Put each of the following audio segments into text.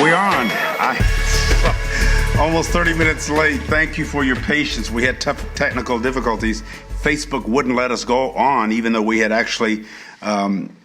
We're on. Almost 30 minutes late. Thank you for your patience. We had tough technical difficulties. Facebook wouldn't let us go on, even though we had actually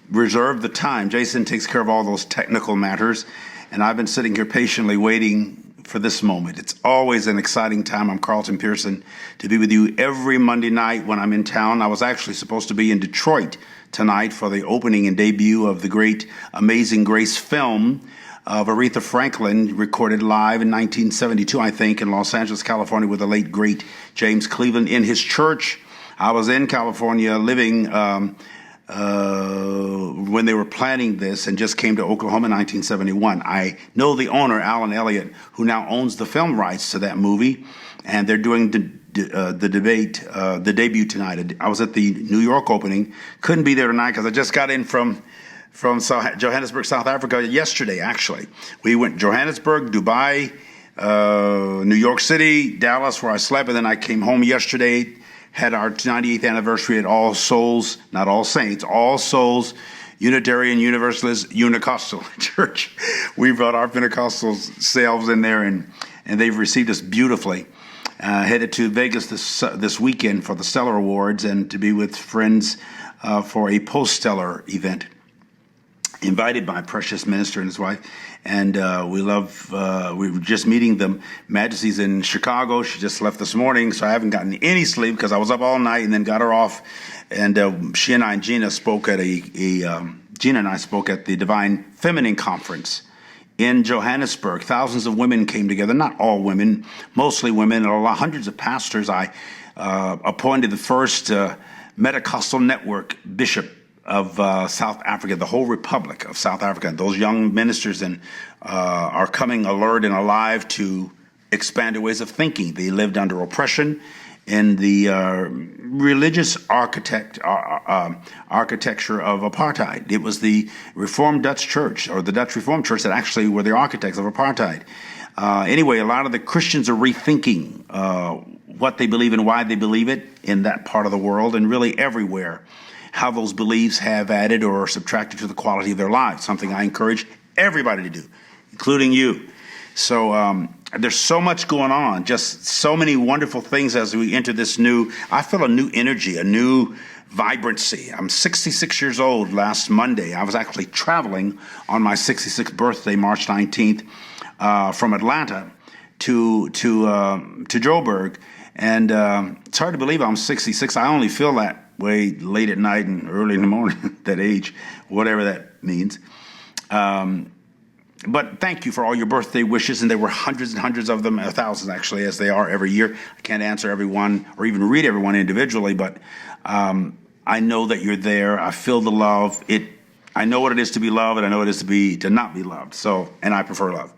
reserved the time. Jason takes care of all those technical matters, and I've been sitting here patiently waiting for this moment. It's always an exciting time. I'm Carlton Pearson, to be with you every Monday night when I'm in town. I was actually supposed to be in Detroit tonight for the opening and debut of the great Amazing Grace film of Aretha Franklin, recorded live in 1972, I think, in Los Angeles, California, with the late, great James Cleveland in his church. I was in California living when they were planning this, and just came to Oklahoma in 1971. I know the owner, Alan Elliott, who now owns the film rights to that movie, and they're doing the debut tonight. I was at the New York opening. Couldn't be there tonight because I just got in from Johannesburg, South Africa yesterday, actually. We went Johannesburg, Dubai, New York City, Dallas, where I slept, and then I came home yesterday, had our 98th anniversary at All Souls, not All Saints, All Souls Unitarian Universalist Unicostal Church. We brought our Pentecostal selves in there, and they've received us beautifully. Headed to Vegas this weekend for the Stellar Awards and to be with friends for a post-Stellar event. Invited by a precious minister and his wife, and we were just meeting them. Majesty's in Chicago. She just left this morning, so I haven't gotten any sleep because I was up all night and then got her off. And she and I, Gina and I spoke at the Divine Feminine Conference in Johannesburg. Thousands of women came together, not all women, mostly women, and hundreds of pastors. I appointed the first Metacostal Network bishop of South Africa, the whole Republic of South Africa. And those young ministers are coming alert and alive to expanded ways of thinking. They lived under oppression in the religious architecture of apartheid. It was the Reformed Dutch Church, or the Dutch Reformed Church, that actually were the architects of apartheid. Anyway, a lot of the Christians are rethinking what they believe and why they believe it in that part of the world, and really everywhere. How those beliefs have added or subtracted to the quality of their lives, something I encourage everybody to do, including you. So there's so much going on, just so many wonderful things as we enter this I feel a new energy, a new vibrancy. I'm 66 years old last Monday. I was actually traveling on my 66th birthday, March 19th, from Atlanta to Joburg. And it's hard to believe I'm 66. I only feel that way late at night and early in the morning, that age, whatever that means. But thank you for all your birthday wishes, and there were hundreds and hundreds of them, thousands actually, as they are every year. I can't answer everyone or even read everyone individually, but I know that you're there. I feel the love. I know what it is to be loved, and I know what it is to not be loved. So, and I prefer love.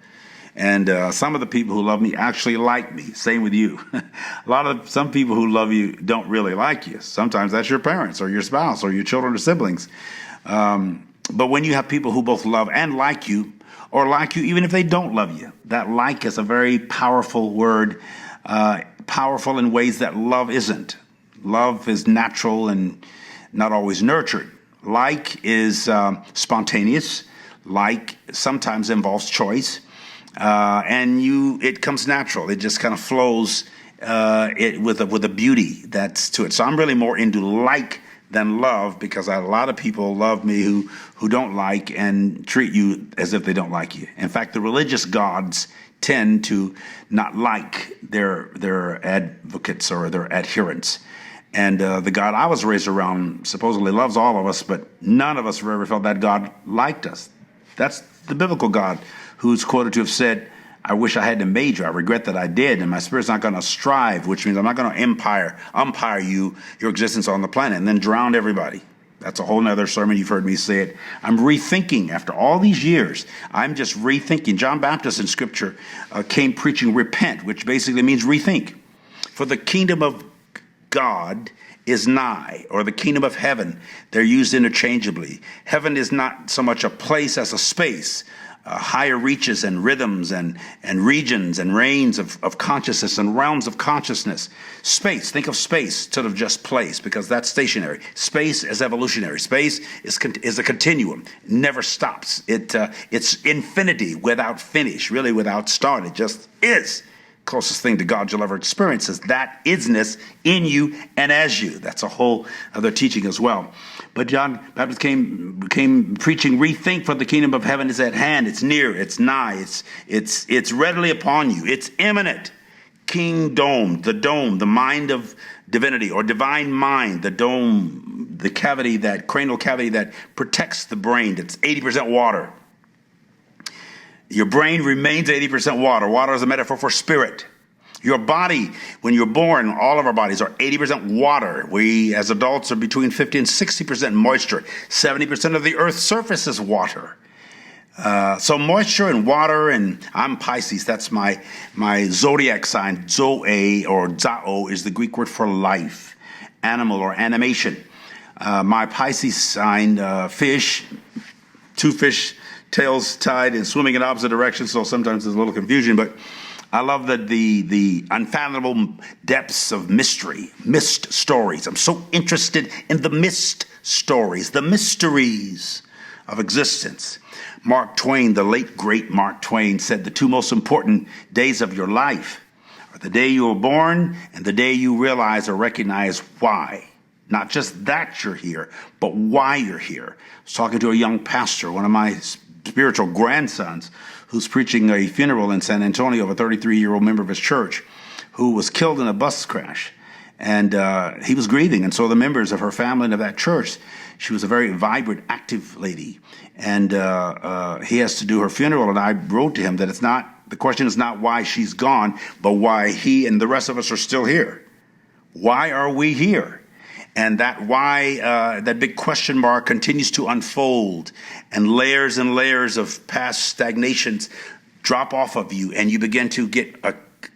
And some of the people who love me actually like me. Same with you. Some people who love you don't really like you. Sometimes that's your parents or your spouse or your children or siblings. But when you have people who both love and like you, or like you even if they don't love you, that like is a very powerful word, powerful in ways that love isn't. Love is natural and not always nurtured. Like is spontaneous. Like sometimes involves choice. And it comes natural. It just kind of flows with a beauty that's to it. So I'm really more into like than love, because a lot of people love me who don't like and treat you as if they don't like you. In fact, the religious gods tend to not like their advocates or their adherents. And the God I was raised around supposedly loves all of us, but none of us have ever felt that God liked us. That's the biblical God, who's quoted to have said, I wish I hadn't made you. I regret that I did, and my spirit's not going to strive, which means I'm not going to umpire your existence on the planet and then drown everybody. That's a whole nother sermon. You've heard me say it. I'm rethinking. After all these years, I'm just rethinking. John Baptist in Scripture came preaching repent, which basically means rethink. For the kingdom of God is nigh, or the kingdom of heaven. They're used interchangeably. Heaven is not so much a place as a space. higher reaches and rhythms and regions and reigns of consciousness and realms of consciousness. Space, think of space instead of just place, because that's stationary. Space is evolutionary. Space is a continuum, never stops. It's infinity without finish, really without start. It just is. Closest thing to God you'll ever experience is that isness in you and as you. That's a whole other teaching as well. But John Baptist came preaching, rethink, for the kingdom of heaven is at hand. It's near, it's nigh, it's readily upon you. It's imminent. Dome, the mind of divinity or divine mind, the dome, the cavity, that cranial cavity that protects the brain. It's 80% water. Your brain remains 80% water. Water is a metaphor for spirit. Your body, when you're born, all of our bodies are 80% water. We, as adults, are between 50 and 60% moisture. 70% of the Earth's surface is water. So moisture and water, and I'm Pisces. That's my zodiac sign. Zoe or Zao is the Greek word for life, animal or animation. My Pisces sign, fish, two fish tails tied and swimming in opposite directions, so sometimes there's a little confusion, but I love the unfathomable depths of mystery, mist stories. I'm so interested in the mist stories, the mysteries of existence. Mark Twain, the late great Mark Twain, said the two most important days of your life are the day you were born and the day you realize or recognize why. Not just that you're here, but why you're here. I was talking to a young pastor, one of my spiritual grandsons, who's preaching a funeral in San Antonio of a 33-year-old member of his church who was killed in a bus crash. And he was grieving. And so the members of her family and of that church, she was a very vibrant, active lady. And he has to do her funeral. And I wrote to him that the question is not why she's gone, but why he and the rest of us are still here. Why are we here? And that why, that big question mark continues to unfold, and layers of past stagnations drop off of you, and you begin to get a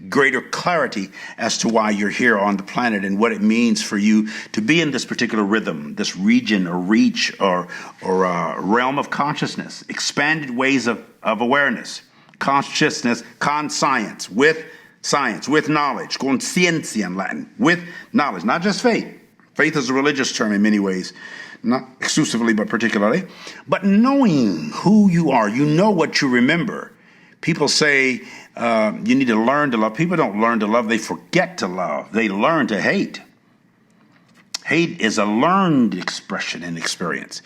greater clarity as to why you're here on the planet and what it means for you to be in this particular rhythm, this region or reach or realm of consciousness, expanded ways of awareness, consciousness, conscience, with knowledge, conscientia in Latin, with knowledge, not just faith. Faith is a religious term in many ways, not exclusively but particularly. But knowing who you are, you know what you remember. People say you need to learn to love. People don't learn to love, they forget to love. They learn to hate. Hate is a learned expression and experience.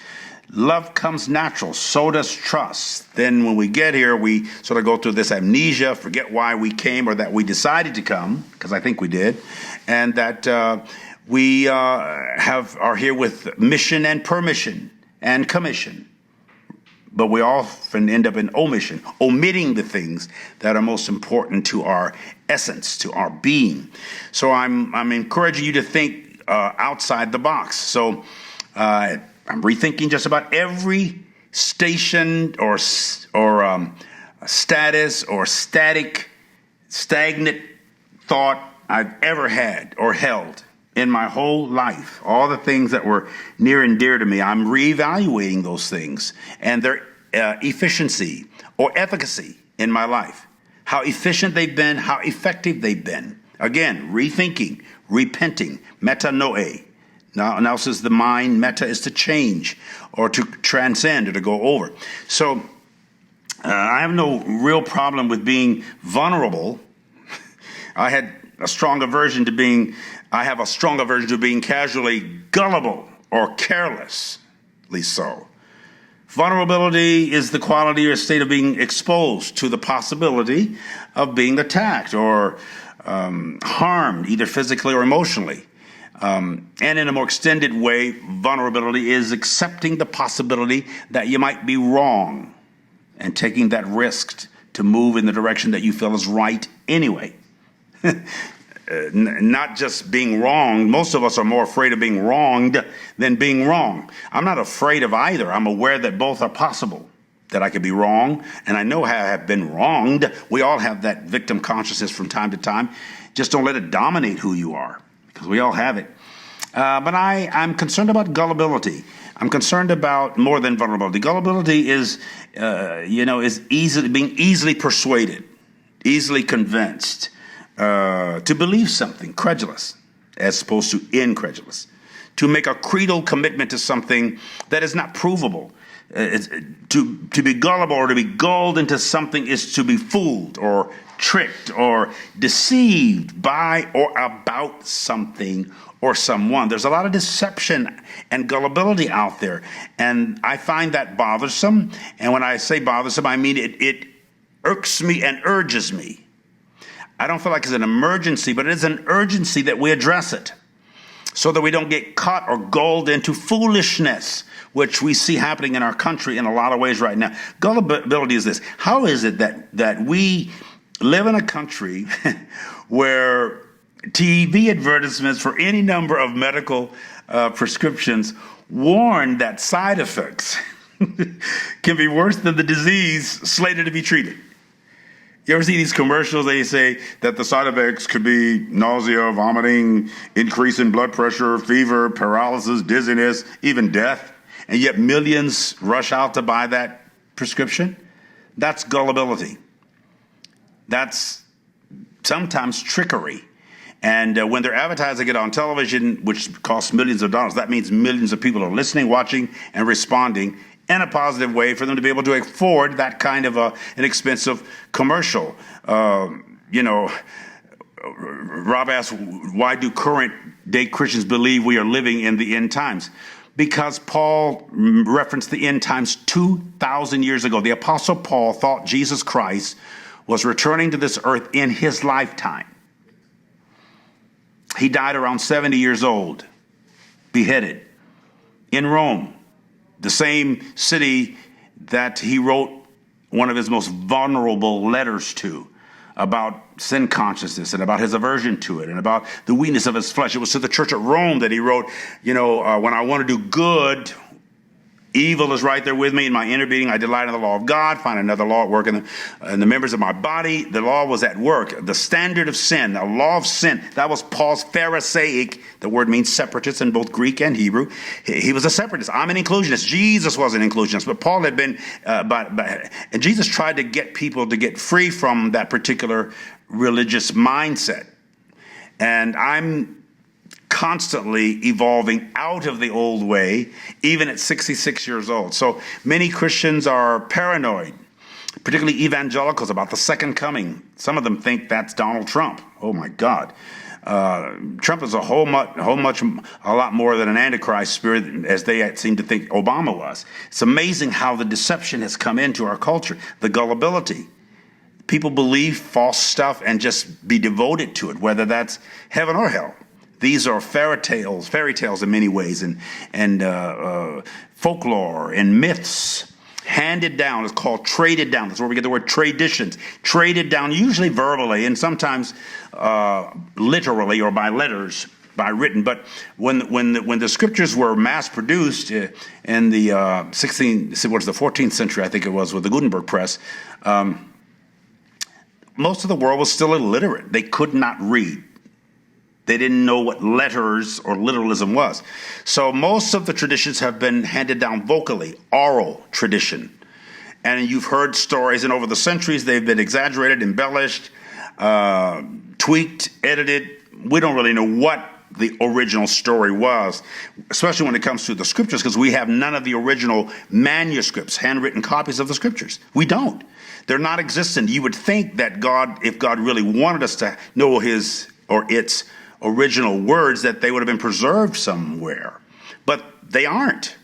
Love comes natural, so does trust. Then when we get here, we sort of go through this amnesia, forget why we came or that we decided to come, because I think we did, and that we are here with mission and permission and commission. But we often end up in omission, omitting the things that are most important to our essence, to our being. So I'm encouraging you to think outside the box. So I'm rethinking just about every station or status or stagnant thought I've ever had or held in my whole life. All the things that were near and dear to me, I'm reevaluating those things and their efficiency or efficacy in my life. How efficient they've been, how effective they've been. Again, rethinking, repenting, metanoe. Now says the mind, meta is to change or to transcend or to go over. So I have no real problem with being vulnerable. I have a strong aversion to being casually gullible or carelessly so. Vulnerability is the quality or state of being exposed to the possibility of being attacked or harmed, either physically or emotionally. And in a more extended way, vulnerability is accepting the possibility that you might be wrong and taking that risk to move in the direction that you feel is right anyway. Not just being wrong. Most of us are more afraid of being wronged than being wrong. I'm not afraid of either. I'm aware that both are possible, that I could be wrong, and I know how I have been wronged. We all have that victim consciousness from time to time. Just don't let it dominate who you are, because we all have it. But I'm concerned about gullibility. I'm concerned about more than vulnerability. Gullibility is, is being easily persuaded, easily convinced to believe something, credulous, as opposed to incredulous, to make a creedal commitment to something that is not provable. To be gullible or to be gulled into something is to be fooled or tricked or deceived by or about something or someone. There's a lot of deception and gullibility out there, and I find that bothersome. And when I say bothersome, I mean it irks me and urges me. I don't feel like it's an emergency, but it is an urgency that we address it so that we don't get caught or gulled into foolishness, which we see happening in our country in a lot of ways right now. Gullibility is this. How is it that we live in a country where TV advertisements for any number of medical prescriptions warn that side effects can be worse than the disease slated to be treated? You ever see these commercials? They say that the side effects could be nausea, vomiting, increase in blood pressure, fever, paralysis, dizziness, even death. And yet millions rush out to buy that prescription. That's gullibility. That's sometimes trickery. And when they're advertising it on television, which costs millions of dollars, that means millions of people are listening, watching, and responding in a positive way for them to be able to afford that kind of an expensive commercial. Rob asked, why do current day Christians believe we are living in the end times? Because Paul referenced the end times 2,000 years ago. The Apostle Paul thought Jesus Christ was returning to this earth in his lifetime. He died around 70 years old, beheaded in Rome, the same city that he wrote one of his most vulnerable letters to about sin consciousness and about his aversion to it and about the weakness of his flesh. It was to the church at Rome that he wrote, when I want to do good, evil is right there with me. In my inner being, I delight in the law of God, find another law at work in the members of my body. The law was at work. The standard of sin, the law of sin, that was Paul's Pharisaic. The word means separatist in both Greek and Hebrew. He was a separatist. I'm an inclusionist. Jesus was an inclusionist, but Paul had been, and Jesus tried to get people to get free from that particular religious mindset. And I'm constantly evolving out of the old way, even at 66 years old. So many Christians are paranoid, particularly evangelicals, about the second coming. Some of them think that's Donald Trump. Oh my God. Trump is a lot more than an antichrist spirit, as they seem to think Obama was. It's amazing how the deception has come into our culture, the gullibility. People believe false stuff and just be devoted to it, whether that's heaven or hell. These are fairy tales in many ways, and folklore and myths handed down. It's called traded down. That's where we get the word traditions. Traded down, usually verbally, and sometimes literally or by letters, by written. But when the scriptures were mass produced in the 14th century, I think it was, with the Gutenberg press. Most of the world was still illiterate. They could not read. They didn't know what letters or literalism was. So most of the traditions have been handed down vocally, oral tradition. And you've heard stories, and over the centuries they've been exaggerated, embellished, tweaked, edited. We don't really know what the original story was, especially when it comes to the scriptures, because we have none of the original manuscripts, handwritten copies of the scriptures. We don't. They're not existent. You would think that if God really wanted us to know his or its original words, that they would have been preserved somewhere. But they aren't.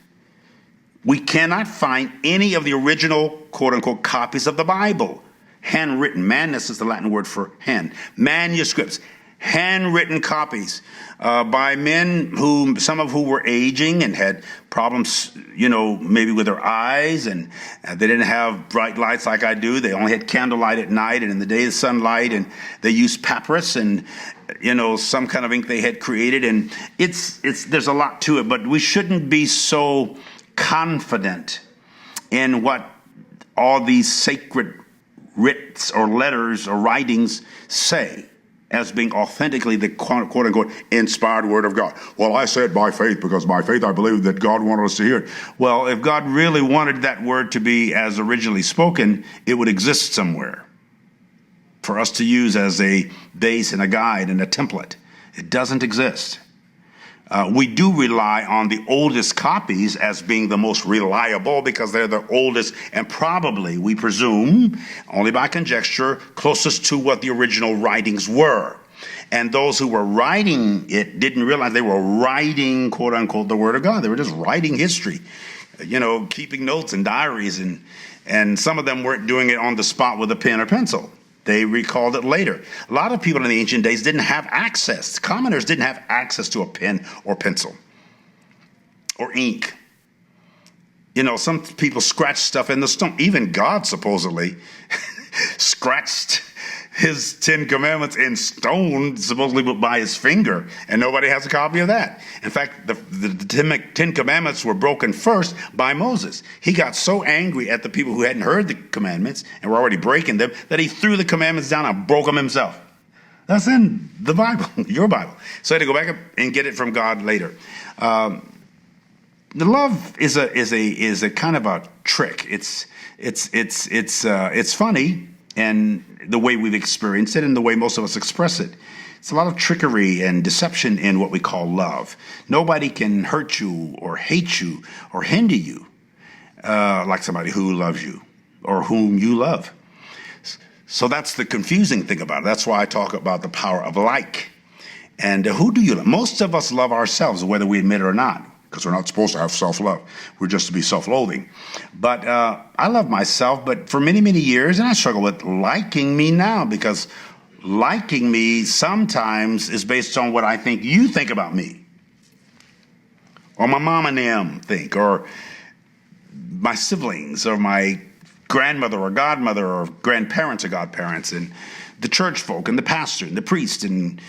We cannot find any of the original, quote-unquote, copies of the Bible. Handwritten. Manus is the Latin word for hand. Manuscripts. Handwritten copies by men some of who were aging and had problems, maybe with their eyes, and they didn't have bright lights like I do. They only had candlelight at night and in the day the sunlight, and they used papyrus and some kind of ink they had created, and there's a lot to it, but we shouldn't be so confident in what all these sacred writs or letters or writings say. as being authentically the quote-unquote inspired word of God. Well, I said by faith because by faith I believe that God wanted us to hear it. Well, if God really wanted that word to be as originally spoken, it would exist somewhere for us to use as a base and a guide and a template. It doesn't exist. We do rely on the oldest copies as being the most reliable because they're the oldest and probably, we presume, only by conjecture, closest to what the original writings were. And those who were writing it didn't realize they were writing, quote unquote, the Word of God. They were just writing history, keeping notes and diaries. And some of them weren't doing it on the spot with a pen or pencil. They recalled it later. A lot of people in the ancient days didn't have access. Commoners didn't have access to a pen or pencil or ink. Some people scratched stuff in the stone. Even God supposedly scratched his 10 Commandments in stone, supposedly by his finger, and nobody has a copy of that. In fact, the 10 Commandments were broken first by Moses. He got so angry at the people who hadn't heard the commandments and were already breaking them that he threw the commandments down and broke them himself. That's in the Bible, your Bible. So he had to go back up and get it from God later. The love is a kind of a trick. It's funny, and the way we've experienced it and the way most of us express it. It's a lot of trickery and deception in what we call love. Nobody can hurt you or hate you or hinder you like somebody who loves you or whom you love. So that's the confusing thing about it. That's why I talk about the power of like. And who do you love? Most of us love ourselves, whether we admit it or not, because we're not supposed to have self-love. We're just to be self-loathing. But I love myself, but for many, many years, and I struggle with liking me now, because liking me sometimes is based on what I think you think about me, or my mom and them think, or my siblings, or my grandmother or godmother, or grandparents or godparents, and the church folk, and the pastor, and the priest, and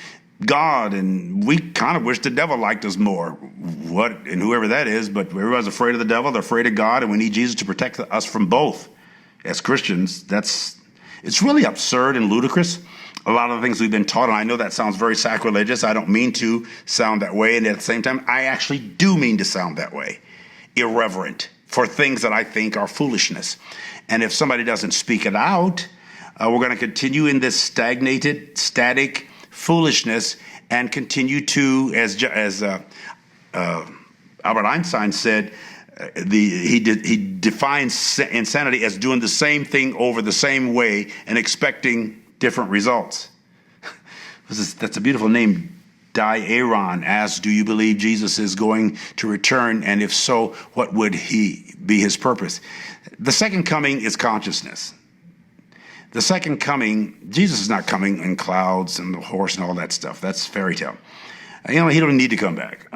God, and we kind of wish the devil liked us more, and whoever that is, but everybody's afraid of the devil, they're afraid of God, and we need Jesus to protect us from both. As Christians, it's really absurd and ludicrous, a lot of the things we've been taught, and I know that sounds very sacrilegious. I don't mean to sound that way, and at the same time, I actually do mean to sound that way, irreverent, for things that I think are foolishness. And if somebody doesn't speak it out, we're going to continue in this static foolishness and continue to, as Albert Einstein said, he defines insanity as doing the same thing over the same way and expecting different results. That's a beautiful name. Aaron asks, do you believe Jesus is going to return? And if so, what would he be his purpose? The second coming is consciousness. The second coming, Jesus is not coming in clouds and the horse and all that stuff. That's fairy tale. He don't need to come back.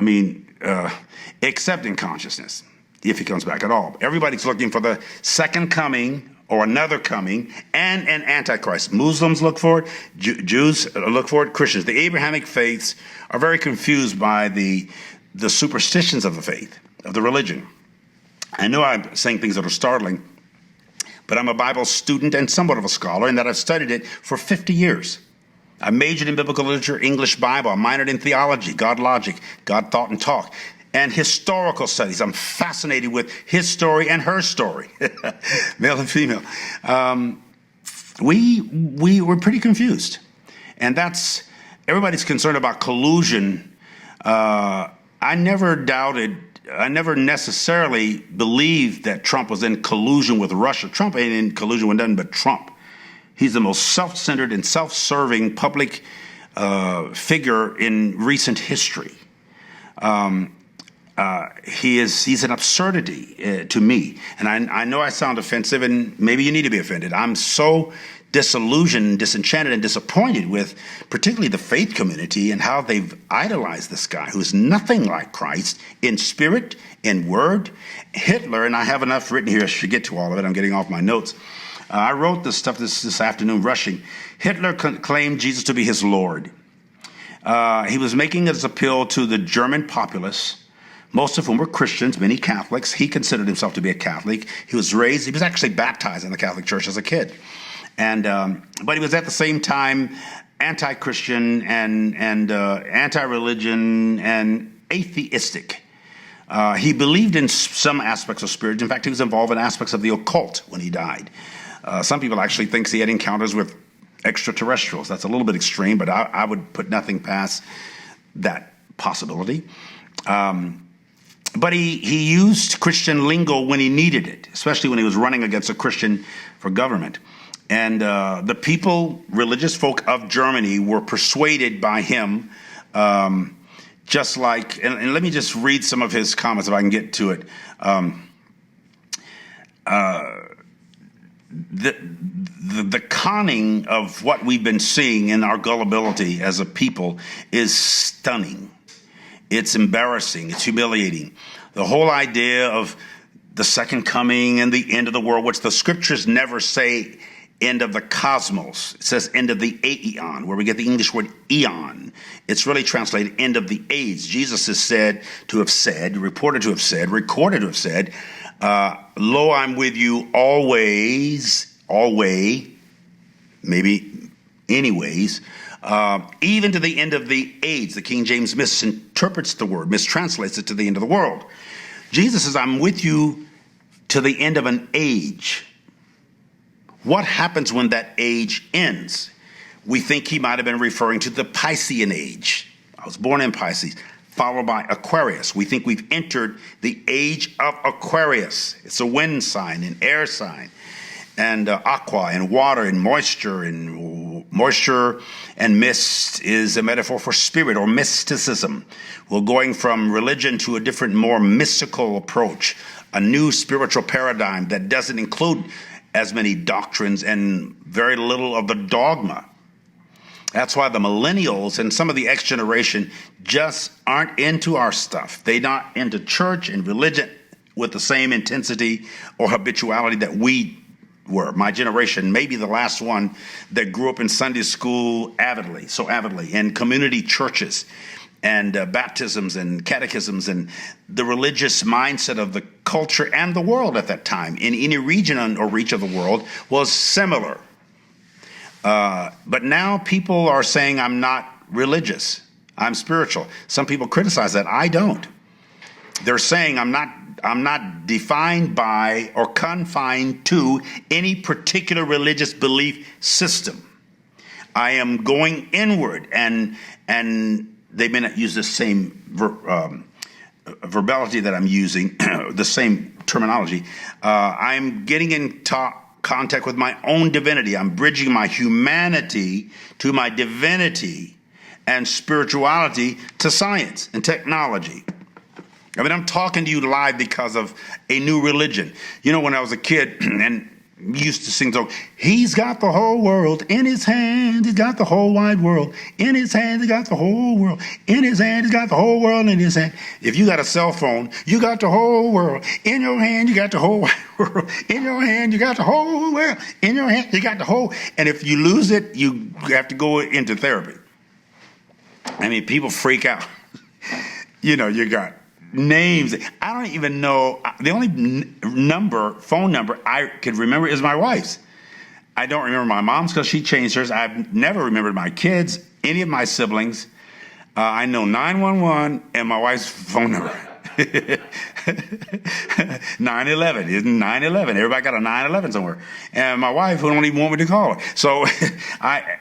Except in consciousness, if he comes back at all. Everybody's looking for the second coming or another coming and an antichrist. Muslims look for it. Jews look for it. Christians. The Abrahamic faiths are very confused by the superstitions of the faith, of the religion. I know I'm saying things that are startling, but I'm a Bible student and somewhat of a scholar in that I've studied it for 50 years. I majored in biblical literature, English Bible. I minored in theology, God logic, God thought and talk, and historical studies. I'm fascinated with his story and her story, male and female. We were pretty confused, and everybody's concerned about collusion. I never necessarily believed that Trump was in collusion with Russia. Trump ain't in collusion with nothing but Trump. He's the most self-centered and self-serving public figure in recent history. He's an absurdity to me. And I know I sound offensive, and maybe you need to be offended. I'm so disillusioned, disenchanted, and disappointed with particularly the faith community and how they've idolized this guy who's nothing like Christ in spirit, in word. Hitler, and I have enough written here, I should get to all of it. I'm getting off my notes. I wrote this stuff this afternoon rushing. Hitler claimed Jesus to be his Lord. He was making his appeal to the German populace, most of whom were Christians, many Catholics. He considered himself to be a Catholic. He was actually baptized in the Catholic Church as a kid. But he was at the same time anti-Christian and anti-religion and atheistic. He believed in some aspects of spirit. In fact, he was involved in aspects of the occult when he died. Some people actually think he had encounters with extraterrestrials. That's a little bit extreme, but I would put nothing past that possibility. But he used Christian lingo when he needed it, especially when he was running against a Christian for government. And the people, religious folk of Germany, were persuaded by him, just like, and let me just read some of his comments if I can get to it. The conning of what we've been seeing in our gullibility as a people is stunning. It's embarrassing. It's humiliating. The whole idea of the second coming and the end of the world, which the scriptures never say end of the cosmos. It says end of the aeon, where we get the English word eon. It's really translated end of the age. Jesus is said to have said, reported to have said, recorded to have said, lo, I'm with you always, maybe anyways, even to the end of the age. The King James misinterprets the word, mistranslates it to the end of the world. Jesus says, I'm with you to the end of an age. What happens when that age ends? We think he might have been referring to the Piscean age. I was born in Pisces, followed by Aquarius. We think we've entered the age of Aquarius. It's a wind sign, an air sign, and aqua and water and moisture and mist is a metaphor for spirit or mysticism. We're going from religion to a different, more mystical approach, a new spiritual paradigm that doesn't include as many doctrines and very little of the dogma. That's why the millennials and some of the X generation just aren't into our stuff. They're not into church and religion with the same intensity or habituality that we were. My generation, maybe the last one that grew up in Sunday school avidly, and community churches and baptisms and catechisms, and the religious mindset of the culture and the world at that time in any region or reach of the world was similar. But now people are saying, I'm not religious, I'm spiritual. Some people criticize that. I don't. They're saying I'm not defined by or confined to any particular religious belief system. I am going inward, and they may not use the same verbality that I'm using, the same terminology. I'm getting in contact with my own divinity. I'm bridging my humanity to my divinity and spirituality to science and technology. I mean, I'm talking to you live because of a new religion. You know, when I was a kid and used to sing, so he's got the whole world in his hand. He's got the whole wide world in his hand. He's got the whole world in his hand. He's got the whole world in his hand. If you got a cell phone, you got the whole world in your hand. You got the whole wide world in your hand. You got the whole world in your hand. You got the whole. And if you lose it, you have to go into therapy. I mean, people freak out. You know, you got names. I don't even know. The only phone number I could remember is my wife's. I don't remember my mom's because she changed hers. I've never remembered my kids, any of my siblings. I know 911 and my wife's phone number. 911 isn't 911. Everybody got a 911 somewhere. And my wife, who don't even want me to call her. So I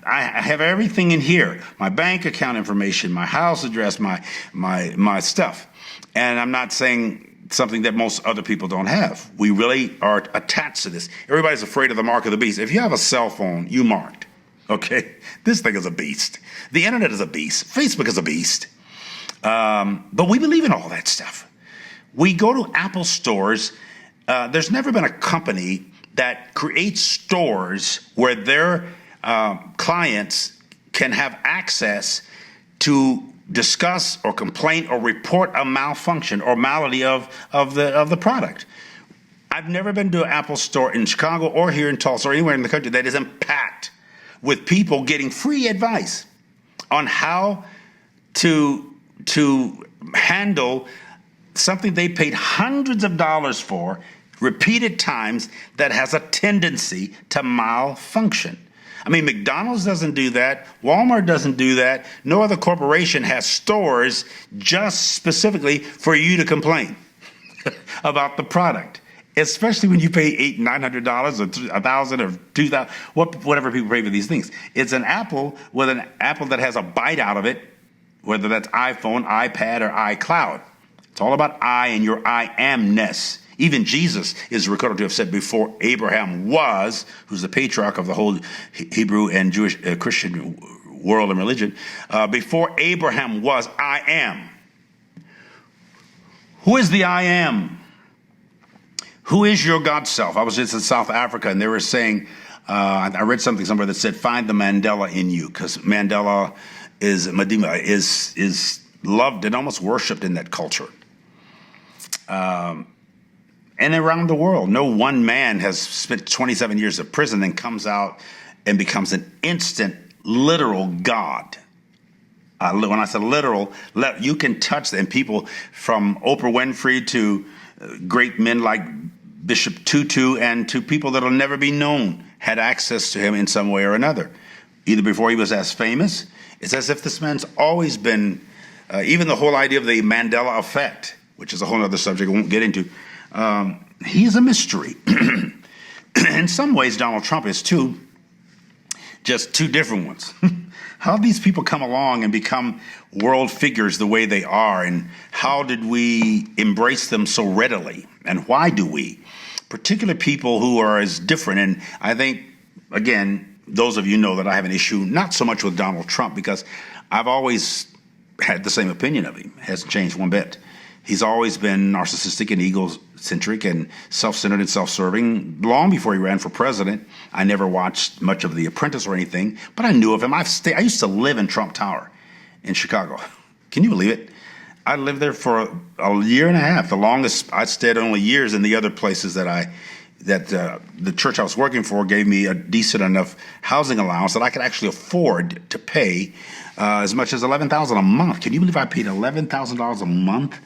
have everything in here. My bank account information, my house address, my stuff. And I'm not saying something that most other people don't have. We really are attached to this. Everybody's afraid of the mark of the beast. If you have a cell phone, you marked. Okay? This thing is a beast. The internet is a beast. Facebook is a beast. But we believe in all that stuff. We go to Apple stores. There's never been a company that creates stores where their clients can have access to discuss or complain or report a malfunction or malady of the product. I've never been to an Apple store in Chicago or here in Tulsa or anywhere in the country that isn't packed with people getting free advice on how to handle something they paid hundreds of dollars for repeated times that has a tendency to malfunction. I mean, McDonald's doesn't do that. Walmart doesn't do that. No other corporation has stores just specifically for you to complain about the product, especially when you pay $800-900 or $1,000 or $2,000, whatever people pay for these things. It's an apple with an apple that has a bite out of it, whether that's iPhone, iPad, or iCloud. It's all about I and your I amness. Even Jesus is recorded to have said before Abraham was, who's the patriarch of the whole Hebrew and Jewish Christian world and religion, before Abraham was, I am. Who is the I am? Who is your God self? I was just in South Africa, and they were saying, I read something somewhere that said, find the Mandela in you, because Mandela Madima is loved and almost worshipped in that culture. And around the world, no one man has spent 27 years of prison and comes out and becomes an instant, literal God. When I say literal, you can touch them. People from Oprah Winfrey to great men like Bishop Tutu and to people that will never be known had access to him in some way or another. Either before he was as famous, it's as if this man's always been, even the whole idea of the Mandela effect, which is a whole other subject I won't get into. He's a mystery. In some ways, Donald Trump is too, just two different ones. How did these people come along and become world figures the way they are? And how did we embrace them so readily? And why do we? Particular people who are as different. And I think, again, those of you know that I have an issue, not so much with Donald Trump, because I've always had the same opinion of him. It hasn't changed one bit. He's always been narcissistic and egocentric and self-centered and self-serving. Long before he ran for president, I never watched much of The Apprentice or anything, but I knew of him. I used to live in Trump Tower in Chicago. Can you believe it? I lived there for a year and a half. The longest I stayed only years in the other places that the church I was working for gave me a decent enough housing allowance that I could actually afford to pay as much as $11,000 a month. Can you believe I paid $11,000 a month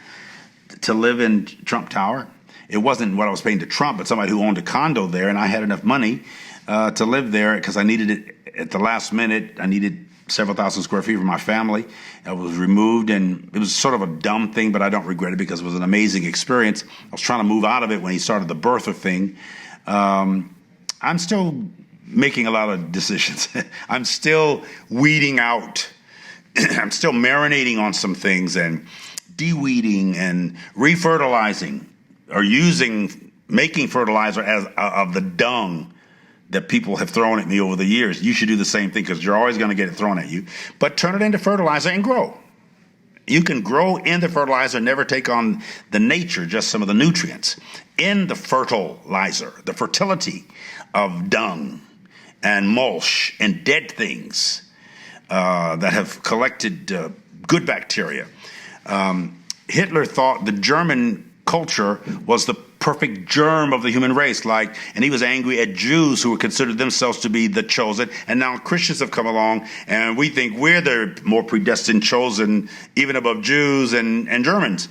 to live in Trump Tower? It wasn't what I was paying to Trump, but somebody who owned a condo there, and I had enough money to live there because I needed it at the last minute. I needed several thousand square feet for my family. I was removed, and it was sort of a dumb thing, but I don't regret it because it was an amazing experience. I was trying to move out of it when he started the birther thing. I'm still making a lot of decisions. I'm still weeding out. I'm still marinating on some things and de-weeding and refertilizing or making fertilizer of the dung that people have thrown at me over the years. You should do the same thing because you're always going to get it thrown at you. But turn it into fertilizer and grow. You can grow in the fertilizer, never take on the nature, just some of the nutrients. In the fertilizer, the fertility of dung and mulch and dead things that have collected good bacteria. Hitler thought the German culture was the perfect germ of the human race, and he was angry at Jews who were considered themselves to be the chosen, and now Christians have come along, and we think we're the more predestined chosen, even above Jews and Germans.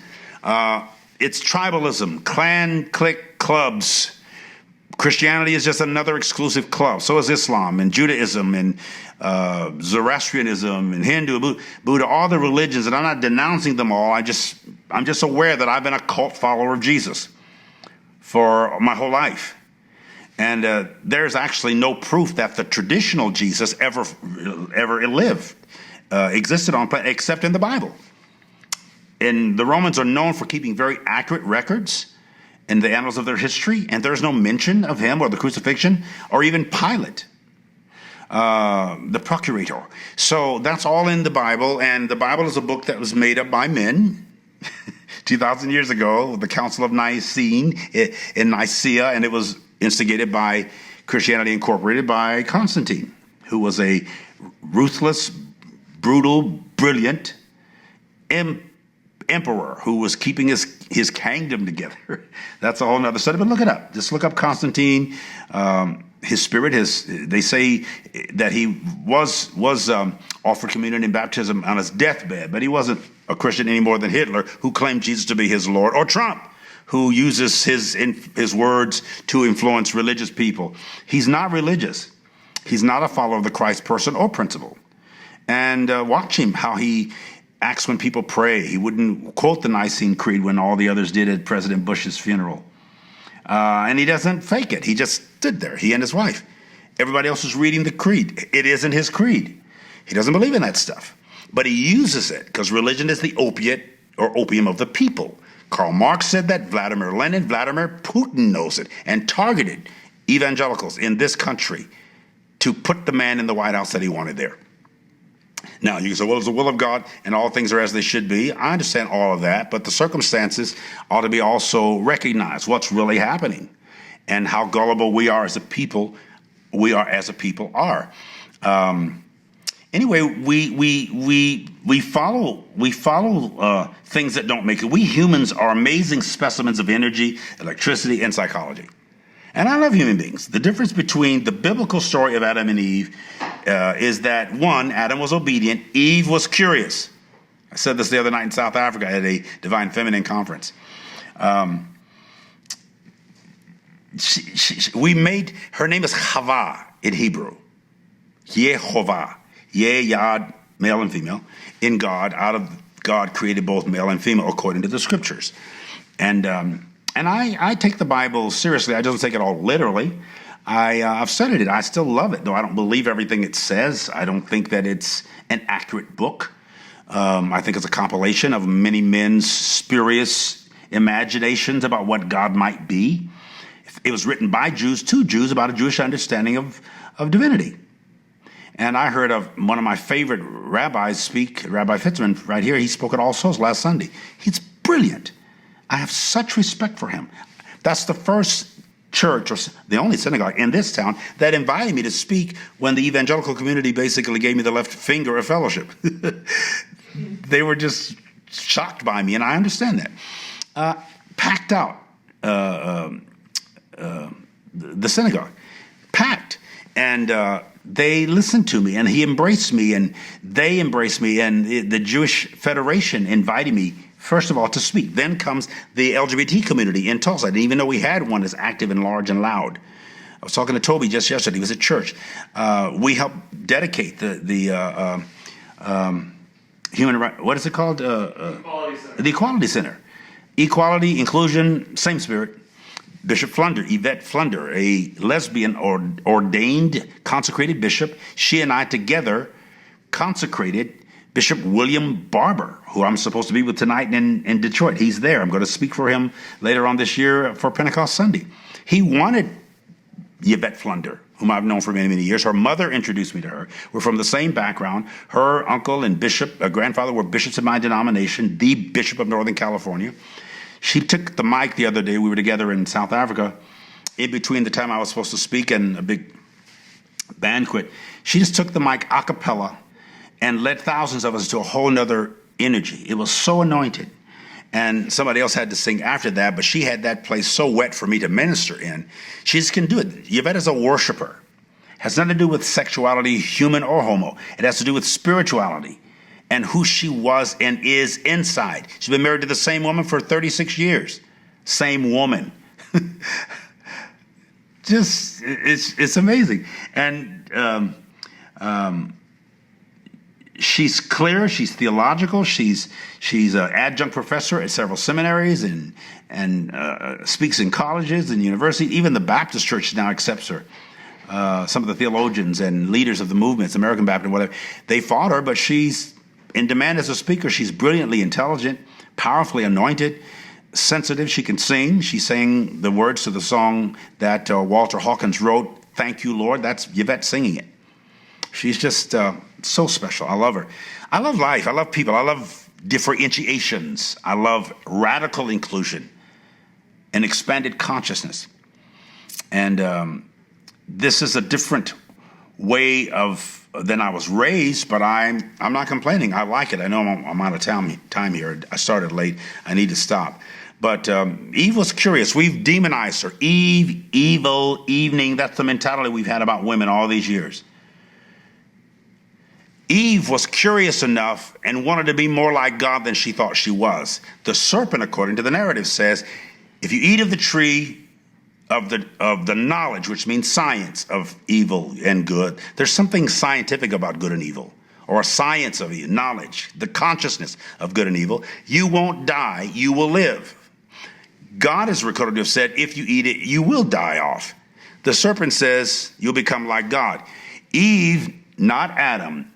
It's tribalism, clan, clique, clubs. Christianity is just another exclusive club. So is Islam and Judaism and Zoroastrianism and Hindu, Buddha, all the religions, and I'm not denouncing them all. I'm just aware that I've been a cult follower of Jesus for my whole life. And there's actually no proof that the traditional Jesus ever lived, existed on planet, except in the Bible. And the Romans are known for keeping very accurate records in the annals of their history, and there's no mention of him or the crucifixion or even Pilate, the procurator. So that's all in the Bible, and the Bible is a book that was made up by men 2,000 years ago, the Council of Nicene in Nicaea, and it was instigated by Christianity Incorporated by Constantine, who was a ruthless, brutal, brilliant emperor who was keeping his kingdom together. That's a whole nother study, but look it up. Just look up Constantine. His spirit, they say that he was offered communion and baptism on his deathbed, but he wasn't a Christian any more than Hitler, who claimed Jesus to be his Lord, or Trump, who uses his words to influence religious people. He's not religious. He's not a follower of the Christ person or principle. And watch him, how he acts when people pray. He wouldn't quote the Nicene Creed when all the others did at President Bush's funeral. And he doesn't fake it. He just stood there, he and his wife. Everybody else is reading the creed. It isn't his creed. He doesn't believe in that stuff. But he uses it because religion is the opiate or opium of the people. Karl Marx said that, Vladimir Lenin, Vladimir Putin knows it, and targeted evangelicals in this country to put the man in the White House that he wanted there. Now, you can say, well, it's the will of God and all things are as they should be. I understand all of that, but the circumstances ought to be also recognized, what's really happening and how gullible we are as a people. Anyway, we follow things that don't make it. We humans are amazing specimens of energy, electricity, and psychology. And I love human beings. The difference between the biblical story of Adam and Eve is that, one, Adam was obedient, Eve was curious. I said this the other night in South Africa at a Divine Feminine conference. Her name is Chava in Hebrew. Yehovah. Yad, male and female, in God, out of God created both male and female according to the scriptures. And I take the Bible seriously. I don't take it all literally. I've studied it. I still love it, though I don't believe everything it says. I don't think that it's an accurate book. I think it's a compilation of many men's spurious imaginations about what God might be. It was written by Jews to Jews about a Jewish understanding of divinity. And I heard of one of my favorite rabbis speak, Rabbi Fitzman, right here. He spoke at All Souls last Sunday. He's brilliant. I have such respect for him. That's the first church, or the only synagogue in this town, that invited me to speak when the evangelical community basically gave me the left finger of fellowship. They were just shocked by me, and I understand that. Packed out the synagogue. Packed. And they listened to me, and he embraced me, and they embraced me, and the Jewish Federation invited me, first of all, to speak. Then comes the LGBT community in Tulsa. I didn't even know we had one as active and large and loud. I was talking to Toby just yesterday. He was at church. We helped dedicate the human right. What is it called? Equality Center. The Equality Center. Equality, inclusion, same spirit. Bishop Flunder, Yvette Flunder, a lesbian ordained, consecrated bishop. She and I together consecrated Bishop William Barber, who I'm supposed to be with tonight in Detroit. He's there. I'm going to speak for him later on this year for Pentecost Sunday. He wanted Yvette Flunder, whom I've known for many, many years. Her mother introduced me to her. We're from the same background. Her uncle and grandfather were bishops in my denomination, the Bishop of Northern California. She took the mic the other day. We were together in South Africa. In between the time I was supposed to speak and a big banquet, she just took the mic a cappella and led thousands of us to a whole nother energy. It was so anointed. And somebody else had to sing after that, but she had that place so wet for me to minister in. She just can do it. Yvette is a worshiper. Has nothing to do with sexuality, human or homo. It has to do with spirituality and who she was and is inside. She's been married to the same woman for 36 years. Same woman. Just, it's amazing. And she's clear, she's theological, she's an adjunct professor at several seminaries and speaks in colleges and universities. Even the Baptist Church now accepts her. Some of the theologians and leaders of the movements, American Baptist, whatever, they fought her, but she's in demand as a speaker. She's brilliantly intelligent, powerfully anointed, sensitive. She can sing. She sang the words to the song that Walter Hawkins wrote, Thank You, Lord. That's Yvette singing it. She's just so special. I love her. I love life. I love people. I love differentiations. I love radical inclusion and expanded consciousness. And this is a different way than I was raised, but I'm not complaining. I like it. I know I'm out of time here. I started late. I need to stop. But Eve was curious. We've demonized her. Eve, evil, evening. That's the mentality we've had about women all these years. Eve was curious enough and wanted to be more like God than she thought she was. The serpent, according to the narrative, says, if you eat of the tree of the knowledge, which means science of evil and good. There's something scientific about good and evil, or a science of knowledge, the consciousness of good and evil. You won't die, you will live. God is recorded to have said, if you eat it, you will die off. The serpent says, you'll become like God. Eve, not Adam.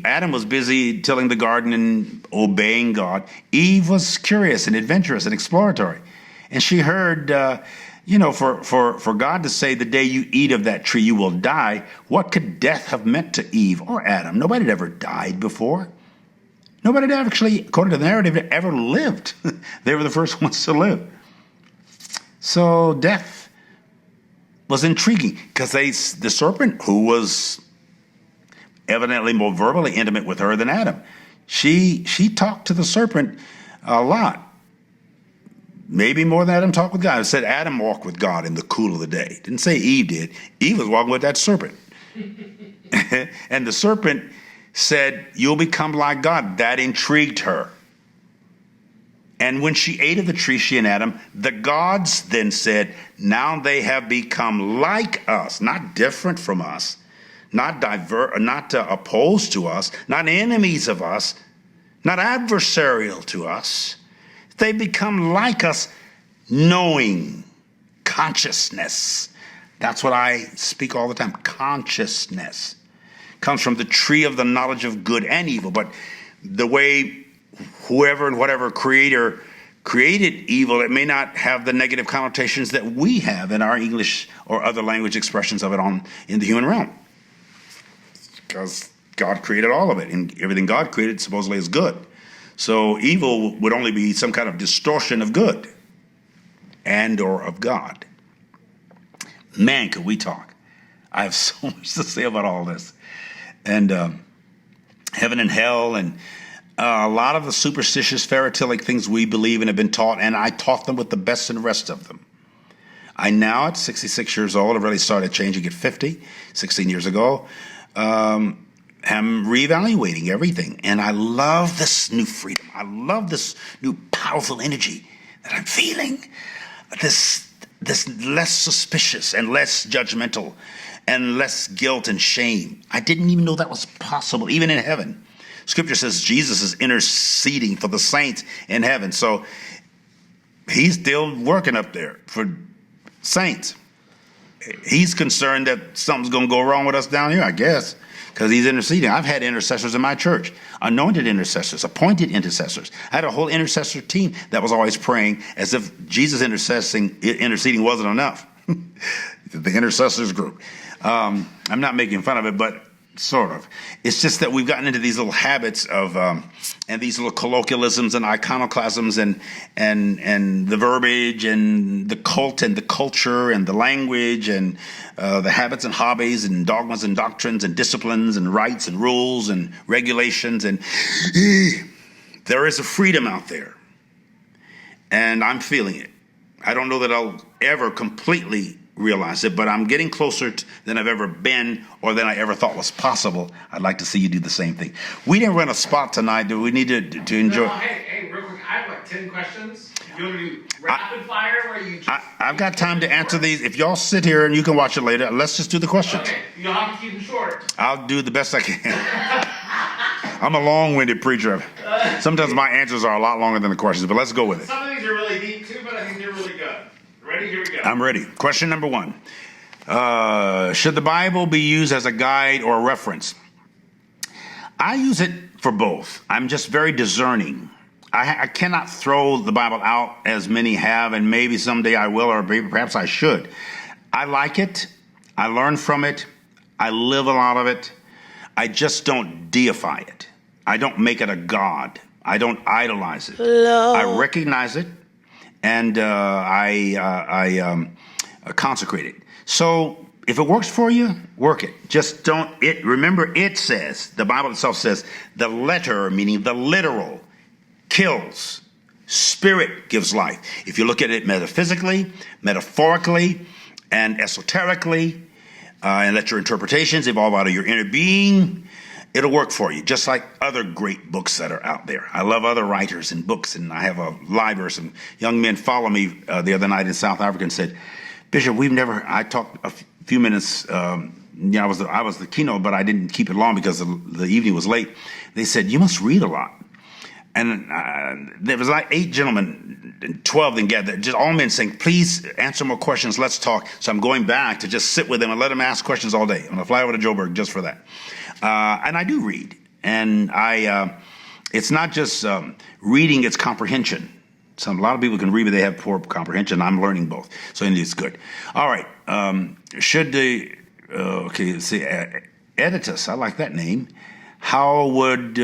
Adam was busy tilling the garden and obeying God. Eve was curious and adventurous and exploratory. And she heard, for God to say, the day you eat of that tree, you will die. What could death have meant to Eve or Adam? Nobody had ever died before. Nobody had actually, according to the narrative, ever lived. They were the first ones to live. So death was intriguing because the serpent, who was evidently more verbally intimate with her than Adam, she talked to the serpent a lot. Maybe more than Adam talked with God. It said Adam walked with God in the cool of the day. Didn't say Eve did. Eve was walking with that serpent. And the serpent said, you'll become like God. That intrigued her. And when she ate of the tree, she and Adam, the gods then said, now they have become like us, not different from us, not opposed to us, not enemies of us, not adversarial to us. They become like us, knowing, consciousness. That's what I speak all the time. Consciousness comes from the tree of the knowledge of good and evil. But the way whoever and whatever creator created evil, it may not have the negative connotations that we have in our English or other language expressions of it in the human realm. Because God created all of it, and everything God created supposedly is good. So evil would only be some kind of distortion of good and or of God. Man, could we talk. I have so much to say about all this. And heaven and hell and a lot of the superstitious, pharisaic things we believe in have been taught, and I taught them with the best and rest of them. I now, at 66 years old, have really started changing at 50, 16 years ago. am reevaluating everything. And I love this new freedom. I love this new powerful energy that I'm feeling. This less suspicious and less judgmental and less guilt and shame. I didn't even know that was possible, even in heaven. Scripture says Jesus is interceding for the saints in heaven. So he's still working up there for saints. He's concerned that something's going to go wrong with us down here, I guess, because he's interceding. I've had intercessors in my church, anointed intercessors, appointed intercessors. I had a whole intercessor team that was always praying as if Jesus interceding wasn't enough. The intercessors group. I'm not making fun of it, but sort of. It's just that we've gotten into these little habits of and these little colloquialisms and iconoclasms and the verbiage and the cult and the culture and the language and the habits and hobbies and dogmas and doctrines and disciplines and rights and rules and regulations. And there is a freedom out there. And I'm feeling it. I don't know that I'll ever completely realize it, but I'm getting closer than I've ever been or than I ever thought was possible. I'd like to see you do the same thing. We didn't run a spot tonight. Do we need to enjoy? No, hey, real quick. I have like 10 questions. You want to do rapid fire where you just... I've got time to answer these. If y'all sit here and you can watch it later, let's just do the questions. Okay, you'll have to keep them short. I'll do the best I can. I'm a long-winded preacher. Sometimes my answers are a lot longer than the questions, but let's go with it. Some of these are really deep too, but I think they're really good. Ready? Here we go. I'm ready. Question number 1. Should the Bible be used as a guide or a reference? I use it for both. I'm just very discerning. I cannot throw the Bible out as many have, and maybe someday I will, or perhaps I should. I like it. I learn from it. I live a lot of it. I just don't deify it. I don't make it a god. I don't idolize it. I recognize it, and I consecrate it. So if it works for you, work it. Just don't. Remember, it says, the Bible itself says, the letter, meaning the literal, kills. Spirit gives life. If you look at it metaphysically, metaphorically, and esoterically, and let your interpretations evolve out of your inner being, it'll work for you, just like other great books that are out there. I love other writers and books, and I have a library. Some young men followed me the other night in South Africa and said, Bishop, I talked a few minutes, I was the keynote, but I didn't keep it long because the evening was late. They said, you must read a lot. And there was like 8 gentlemen, 12 then gathered, just all men saying, please answer more questions, let's talk. So I'm going back to just sit with them and let them ask questions all day. I'm going to fly over to Joburg just for that. And I do read. And it's not just reading, it's comprehension. A lot of people can read, but they have poor comprehension. I'm learning both. So it's good. All right. Let's see, Editus, I like that name. How would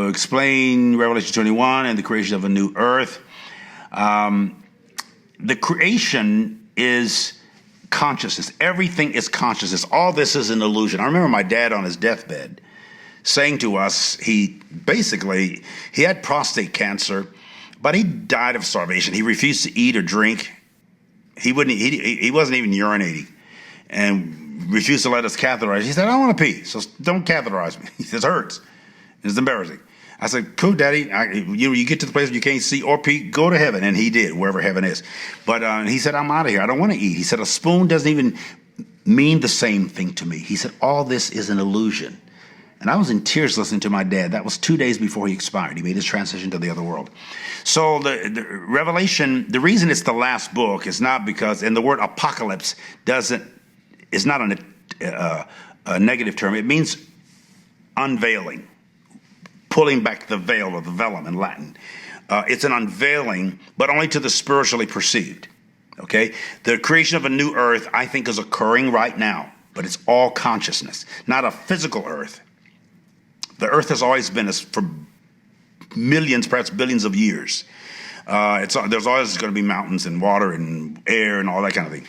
explain Revelation 21 and the creation of a new earth? The creation is consciousness. Everything is consciousness. All this is an illusion. I remember my dad on his deathbed saying to us, he had prostate cancer, but he died of starvation. He refused to eat or drink. He wasn't even urinating, and refused to let us catheterize. He said, I don't want to pee, so don't catheterize me. He says, it hurts. It's embarrassing. I said, cool, Daddy. You get to the place where you can't see or pee, go to heaven. And he did, wherever heaven is. But he said, I'm out of here. I don't want to eat. He said, a spoon doesn't even mean the same thing to me. He said, all this is an illusion. And I was in tears listening to my dad. That was 2 days before he expired. He made his transition to the other world. So the Revelation, the reason it's the last book is not because, and the word apocalypse is not a negative term. It means unveiling, pulling back the veil, or the velum in Latin. It's an unveiling, but only to the spiritually perceived. Okay? The creation of a new earth, I think, is occurring right now, but it's all consciousness, not a physical earth. The earth has always been for millions, perhaps billions of years. There's always going to be mountains and water and air and all that kind of thing.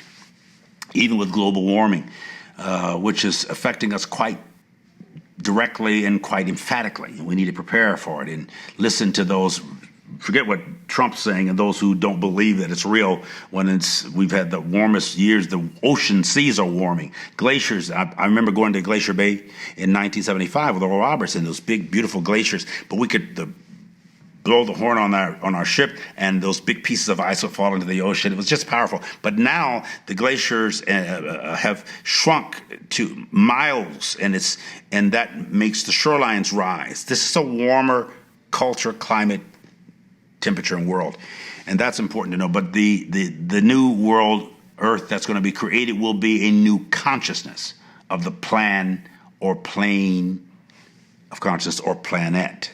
Even with global warming, which is affecting us quite directly and quite emphatically. We need to prepare for it and listen to those, forget what Trump's saying, and those who don't believe that it's real when we've had the warmest years. The ocean seas are warming. Glaciers, I remember going to Glacier Bay in 1975 with Oral Roberts, and those big, beautiful glaciers, but we could blow the horn on our ship, and those big pieces of ice would fall into the ocean. It was just powerful. But now the glaciers have shrunk to miles, and that makes the shorelines rise. This is a warmer culture, climate, temperature, and world, and that's important to know. But the new world, earth that's going to be created will be a new consciousness of the plan or plane of consciousness or planet.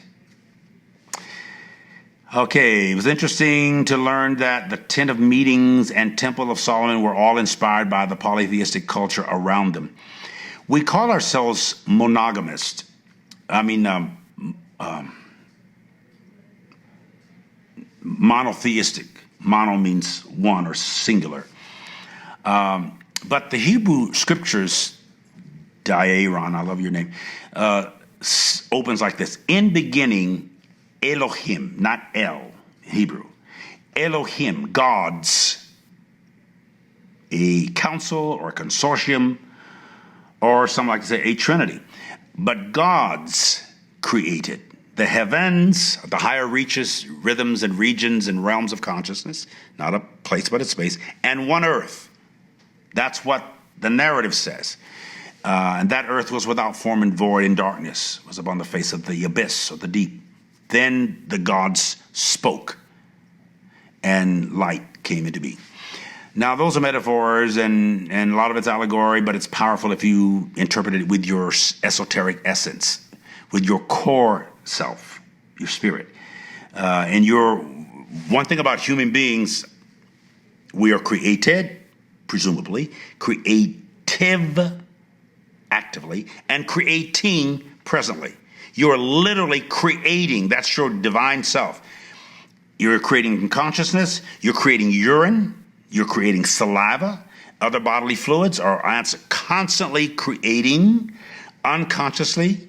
Okay, it was interesting to learn that the Tent of Meetings and Temple of Solomon were all inspired by the polytheistic culture around them. We call ourselves monogamist. Monotheistic. Mono means one or singular. But the Hebrew scriptures, Diaron, I love your name, opens like this. In beginning, Elohim, not El, Hebrew. Elohim, gods, a council or a consortium, or some like to say a trinity. But gods created the heavens, the higher reaches, rhythms and regions and realms of consciousness, not a place but a space, and one earth. That's what the narrative says. And that earth was without form and void, and darkness was upon the face of the abyss or the deep. Then the gods spoke, and light came into being. Now, those are metaphors, and a lot of it's allegory, but it's powerful if you interpret it with your esoteric essence, with your core self, your spirit. And one thing about human beings, we are created, presumably, creative, actively, and creating presently. You're literally creating. That's your divine self. You're creating consciousness. You're creating urine. You're creating saliva. Other bodily fluids are constantly creating, unconsciously,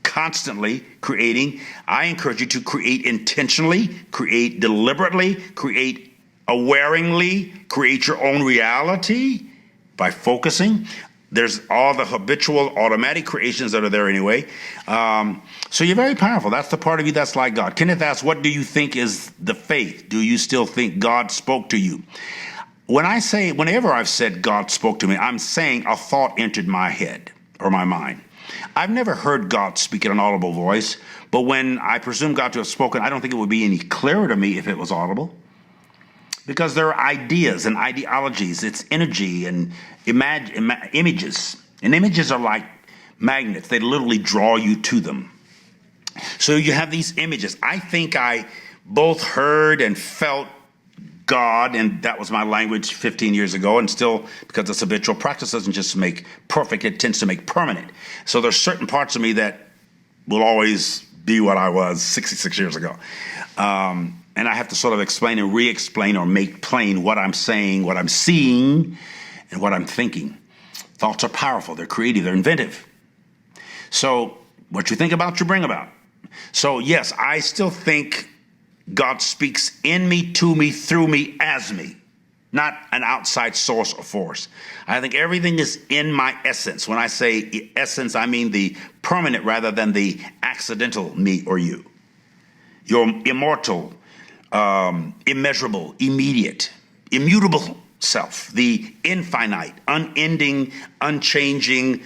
constantly creating. I encourage you to create intentionally, create deliberately, create awaringly, create your own reality by focusing. There's all the habitual automatic creations that are there anyway. So you're very powerful. That's the part of you that's like God. Kenneth asks, what do you think is the faith? Do you still think God spoke to you? Whenever I've said God spoke to me, I'm saying a thought entered my head or my mind. I've never heard God speak in an audible voice, but when I presume God to have spoken, I don't think it would be any clearer to me if it was audible. Because there are ideas and ideologies, it's energy and images. And images are like magnets, they literally draw you to them. So you have these images. I think I both heard and felt God, and that was my language 15 years ago, and still, because it's habitual practice doesn't just make perfect, it tends to make permanent. So there's certain parts of me that will always be what I was 66 years ago. And I have to sort of explain and re-explain or make plain what I'm saying, what I'm seeing, and what I'm thinking. Thoughts are powerful, they're creative, they're inventive. So what you think about, you bring about. So yes, I still think God speaks in me, to me, through me, as me, not an outside source or force. I think everything is in my essence. When I say essence, I mean the permanent rather than the accidental me or you. Your immortal, immeasurable, immediate, immutable self, the infinite, unending, unchanging,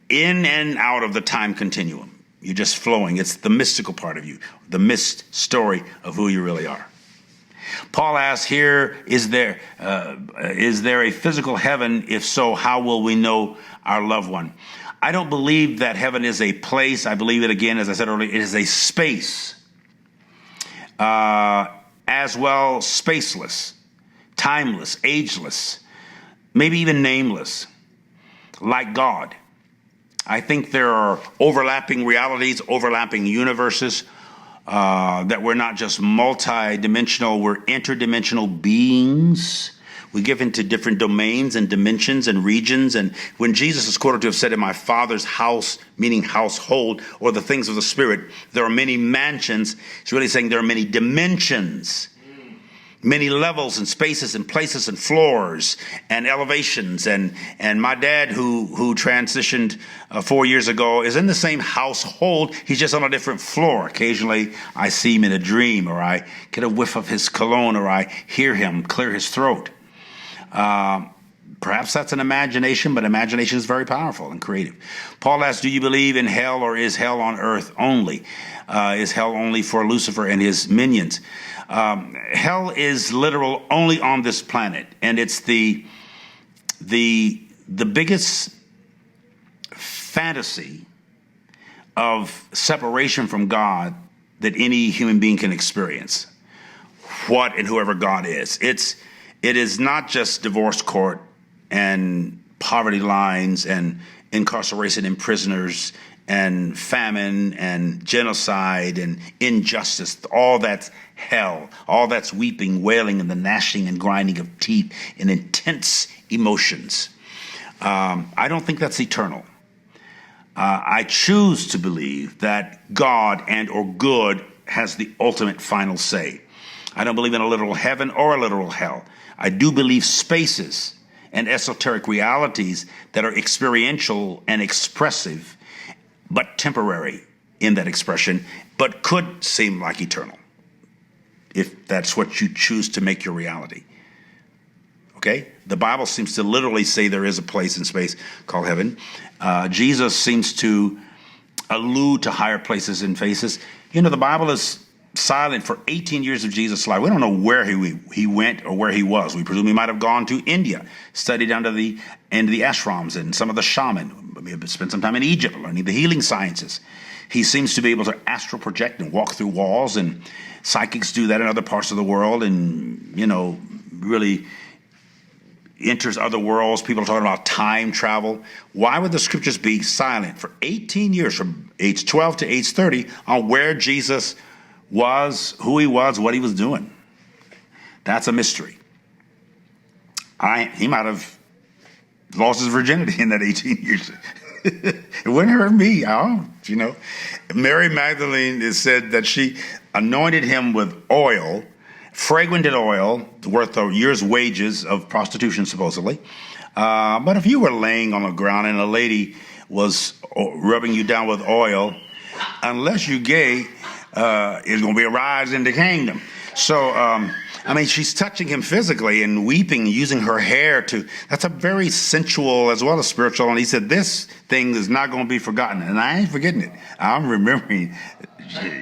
in and out of the time continuum. You're just flowing. It's the mystical part of you, the mist story of who you really are. Paul asks here, is there a physical heaven? If so, how will we know our loved one? I don't believe that heaven is a place. I believe it, again, as I said earlier, it is a space. As well, spaceless, timeless, ageless, maybe even nameless, like God. I think there are overlapping realities, overlapping universes, that we're not just multi-dimensional, we're interdimensional beings. We give into different domains and dimensions and regions. And when Jesus is quoted to have said, in my Father's house, meaning household, or the things of the Spirit, there are many mansions. He's really saying there are many dimensions, many levels and spaces and places and floors and elevations. And my dad, who transitioned 4 years ago, is in the same household. He's just on a different floor. Occasionally, I see him in a dream, or I get a whiff of his cologne, or I hear him clear his throat. Perhaps that's an imagination, but imagination is very powerful and creative. Paul asks, do you believe in hell, or is hell on earth only? Is hell only for Lucifer and his minions? Hell is literal only on this planet, and it's the biggest fantasy of separation from God that any human being can experience. What and whoever God is. It is not just divorce court and poverty lines and incarceration in prisoners and famine and genocide and injustice. All that's hell. All that's weeping, wailing, and the gnashing and grinding of teeth and intense emotions. I don't think that's eternal. I choose to believe that God and or good has the ultimate final say. I don't believe in a literal heaven or a literal hell. I do believe spaces and esoteric realities that are experiential and expressive, but temporary in that expression, but could seem like eternal, if that's what you choose to make your reality. Okay? The Bible seems to literally say there is a place in space called heaven. Jesus seems to allude to higher places and faces. You know, the Bible is silent for 18 years of Jesus' life. We don't know where he went or where he was. We presume he might have gone to India, studied into the ashrams and some of the shaman. Maybe spent some time in Egypt learning the healing sciences. He seems to be able to astral project and walk through walls, and psychics do that in other parts of the world, and, you know, really enters other worlds. People are talking about time travel. Why would the scriptures be silent for 18 years, from age 12 to age 30, on where Jesus was, who he was, what he was doing? That's a mystery. He might have lost his virginity in that 18 years. It wouldn't hurt me. Mary Magdalene is said that she anointed him with oil, fragrant oil, worth a year's wages of prostitution, supposedly. But if you were laying on the ground and a lady was rubbing you down with oil, unless you're gay, it's going to be a rise in the kingdom. So, I mean, she's touching him physically and weeping, using her hair to, that's a very sensual as well as spiritual. And he said, this thing is not going to be forgotten. And I ain't forgetting it. I'm remembering,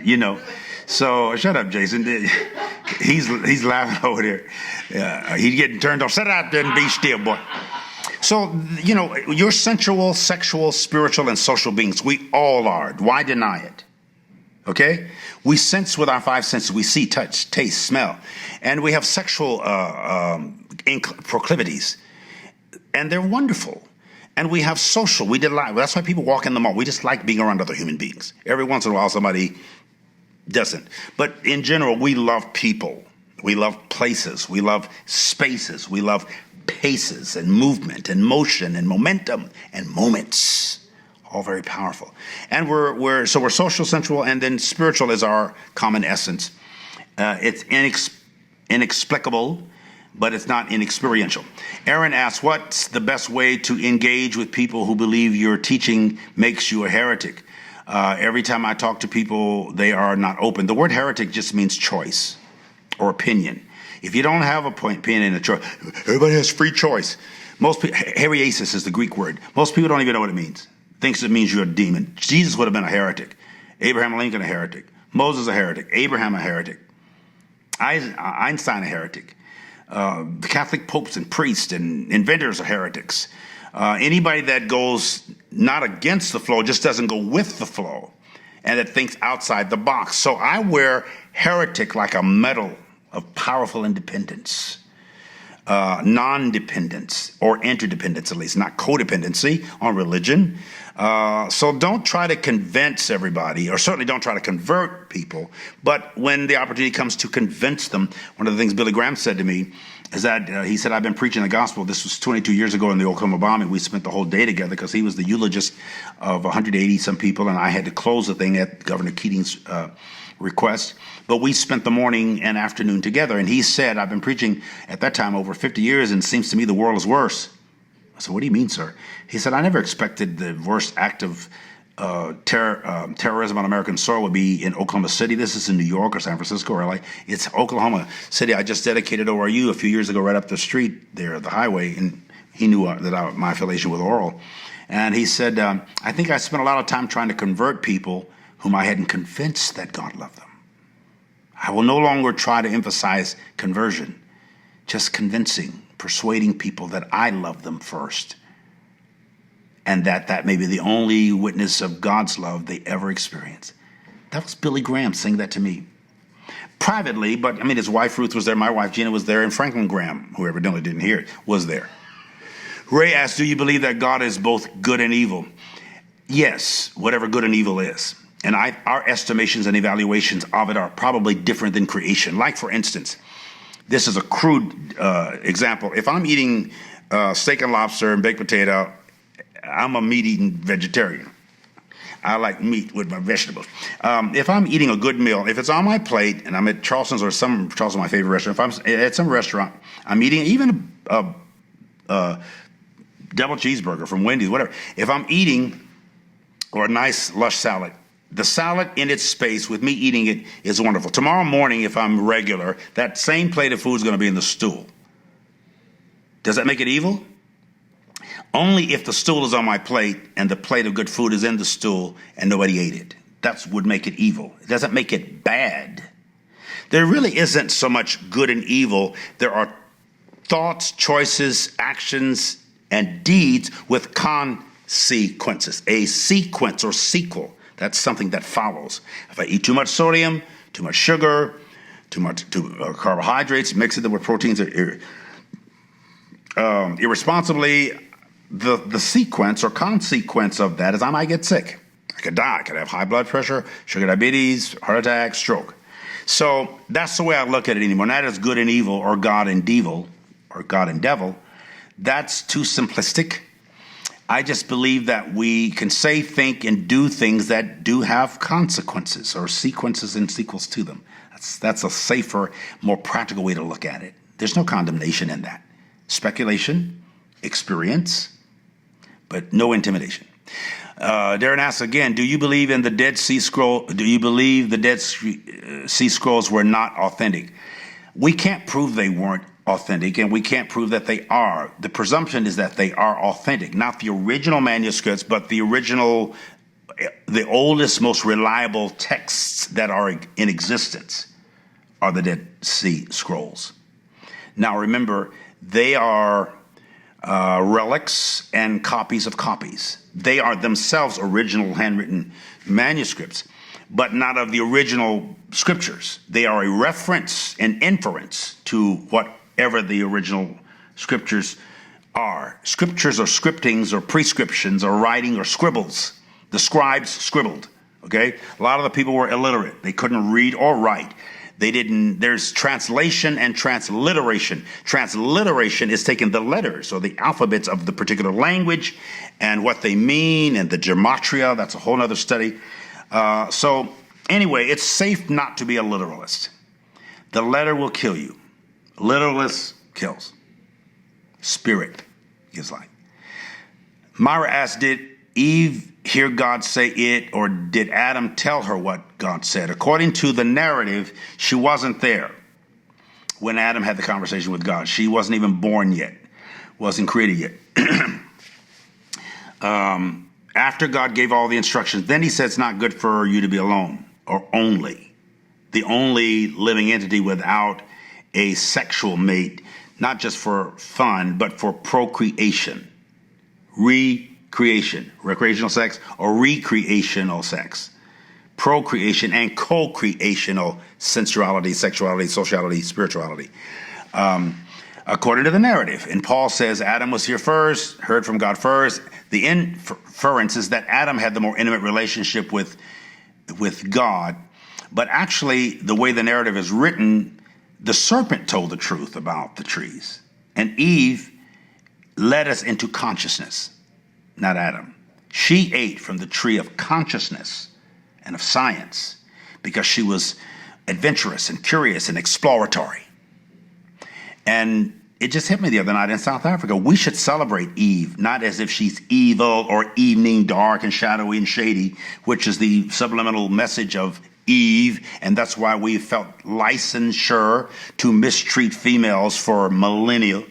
you know. So, shut up, Jason. He's laughing over there. He's getting turned off. Sit out there and be still, boy. So, you know, you're sensual, sexual, spiritual, and social beings. We all are. Why deny it? Okay? We sense with our five senses. We see, touch, taste, smell. And we have sexual proclivities. And they're wonderful. And we have social. We delight. That's why people walk in the mall. We just like being around other human beings. Every once in a while, somebody doesn't. But in general, we love people. We love places. We love spaces. We love paces and movement and motion and momentum and moments. All very powerful. And we're social, sensual, and then spiritual is our common essence. It's inexplicable, but it's not inexperiential. Aaron asks, what's the best way to engage with people who believe your teaching makes you a heretic? Every time I talk to people, they are not open. The word heretic just means choice or opinion. If you don't have a opinion in a choice, everybody has free choice. Most people, heresiasis is the Greek word. Most people don't even know what it means. Thinks it means you're a demon. Jesus would have been a heretic. Abraham Lincoln a heretic. Moses a heretic. Abraham a heretic. Einstein a heretic. The Catholic popes and priests and inventors are heretics. Anybody that goes not against the flow, just doesn't go with the flow, and that thinks outside the box. So I wear heretic like a medal of powerful independence, non-dependence, or interdependence at least, not codependency on religion. So don't try to convince everybody, or certainly don't try to convert people. But when the opportunity comes to convince them, one of the things Billy Graham said to me is that he said, I've been preaching the gospel. This was 22 years ago in the Oklahoma bombing. We spent the whole day together because he was the eulogist of 180 some people, and I had to close the thing at Governor Keating's request. But we spent the morning and afternoon together. And he said, I've been preaching at that time over 50 years, and it seems to me the world is worse. I said, what do you mean, sir? He said, I never expected the worst act of terrorism on American soil would be in Oklahoma City. This is in New York or San Francisco or LA. It's Oklahoma City. I just dedicated ORU a few years ago right up the street there, the highway, and he knew that my affiliation with Oral. And he said, I think I spent a lot of time trying to convert people whom I hadn't convinced that God loved them. I will no longer try to emphasize conversion, just convincing, persuading people that I love them first, and that may be the only witness of God's love they ever experience. That was Billy Graham saying that to me. Privately, but I mean, his wife Ruth was there, my wife Gina was there, and Franklin Graham, who evidently didn't hear it, was there. Ray asked, do you believe that God is both good and evil? Yes, whatever good and evil is. And our estimations and evaluations of it are probably different than creation. Like, for instance, this is a crude example. If I'm eating steak and lobster and baked potato, I'm a meat-eating vegetarian. I like meat with my vegetables. If I'm eating a good meal, if it's on my plate and I'm at Charleston's or Charleston's my favorite restaurant, if I'm at some restaurant, I'm eating even a double cheeseburger from Wendy's, whatever. If I'm eating, or a nice lush salad, the salad in its space with me eating it is wonderful. Tomorrow morning, if I'm regular, that same plate of food is going to be in the stool. Does that make it evil? Only if the stool is on my plate and the plate of good food is in the stool and nobody ate it. That would make it evil. It doesn't make it bad. There really isn't so much good and evil. There are thoughts, choices, actions, and deeds with consequences. A sequence or sequel. That's something that follows. If I eat too much sodium, too much sugar, too much carbohydrates, mix it with proteins irresponsibly, the sequence or consequence of that is I might get sick. I could die. I could have high blood pressure, sugar diabetes, heart attack, stroke. So that's the way I look at it anymore. Not as good and evil or God and devil or God and devil. That's too simplistic. I just believe that we can say, think, and do things that do have consequences or sequences and sequels to them. That's a safer, more practical way to look at it. There's no condemnation in that. Speculation, experience, but no intimidation. Darren asks again, do you believe in the Dead Sea Scroll? Do you believe the Dead Sea Scrolls were not authentic? We can't prove they weren't authentic, and we can't prove that they are. The presumption is that they are authentic, not the original manuscripts, but the original, the oldest, most reliable texts that are in existence are the Dead Sea Scrolls. Now remember, they are relics and copies of copies. They are themselves original handwritten manuscripts, but not of the original scriptures. They are a reference and inference to whatever the original scriptures are. Scriptures or scriptings or prescriptions or writing or scribbles. The scribes scribbled, okay? A lot of the people were illiterate. They couldn't read or write. There's translation and transliteration. Transliteration is taking the letters or the alphabets of the particular language and what they mean and the gematria. That's a whole other study. So anyway, it's safe not to be a literalist. The letter will kill you. Literalist kills. Spirit gives life. Myra asked, did Eve hear God say it, or did Adam tell her what God said? According to the narrative, she wasn't there when Adam had the conversation with God. She wasn't even born yet, wasn't created yet. After God gave all the instructions, then he said it's not good for you to be alone, or only. The only living entity without a sexual mate, not just for fun, but for procreation. Recreation, recreational sex, or recreational sex. Procreation and co-creational sensuality, sexuality, sociality, spirituality. According to the narrative. And Paul says Adam was here first, heard from God first. The inference is that Adam had the more intimate relationship with God. But actually, the way the narrative is written, the serpent told the truth about the trees. And Eve led us into consciousness, not Adam. She ate from the tree of consciousness and of science because she was adventurous and curious and exploratory. And it just hit me the other night in South Africa. We should celebrate Eve, not as if she's evil or evening, dark and shadowy and shady, which is the subliminal message of Eve. And that's why we felt licensure to mistreat females for millennia.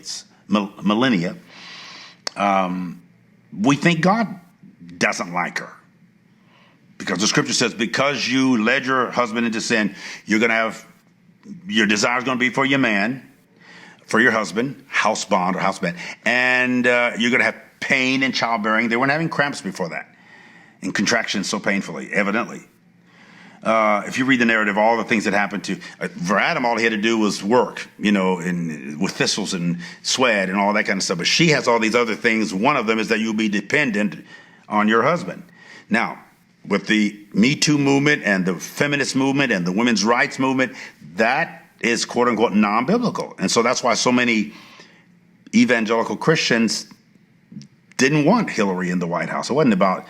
We think God doesn't like her. Because the scripture says, because you led your husband into sin, you're going to have, your desire is going to be for your man, for your husband, house bond or house band, and you're going to have pain in childbearing. They weren't having cramps before that, and contractions so painfully, evidently. If you read the narrative, all the things that happened to for Adam, all he had to do was work, with thistles and sweat and all that kind of stuff. But she has all these other things. One of them is that you'll be dependent on your husband. Now, with the Me Too movement and the feminist movement and the women's rights movement, that is quote unquote non-biblical. And so that's why so many evangelical Christians didn't want Hillary in the White House. It wasn't about